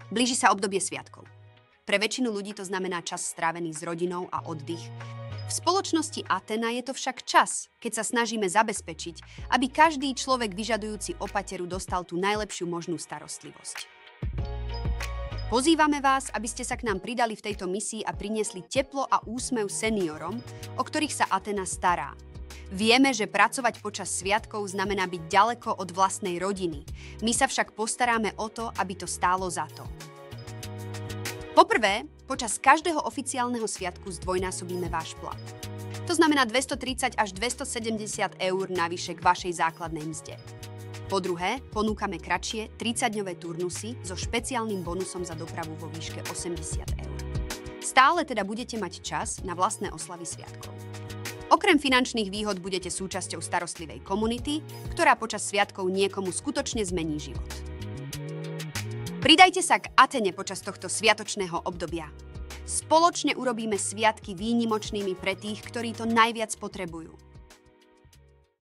Blíži sa obdobie sviatkov. Pre väčšinu ľudí to znamená čas strávený s rodinou a oddych. V spoločnosti Athena je to však čas, keď sa snažíme zabezpečiť, aby každý človek vyžadujúci opateru dostal tú najlepšiu možnú starostlivosť. Pozývame vás, aby ste sa k nám pridali v tejto misii a priniesli teplo a úsmev seniorom, o ktorých sa Athena stará. Vieme, že pracovať počas sviatkov znamená byť ďaleko od vlastnej rodiny. My sa však postaráme o to, aby to stálo za to. Poprvé, počas každého oficiálneho sviatku zdvojnásobíme váš plat. To znamená 230 až 270 eur navyše k vašej základnej mzde. Po druhé, ponúkame kratšie 30-dňové turnusy so špeciálnym bonusom za dopravu vo výške 80 eur. Stále teda budete mať čas na vlastné oslavy sviatkov. Okrem finančných výhod budete súčasťou starostlivej komunity, ktorá počas sviatkov niekomu skutočne zmení život. Pridajte sa k Athene počas tohto sviatočného obdobia. Spoločne urobíme sviatky výnimočnými pre tých, ktorí to najviac potrebujú.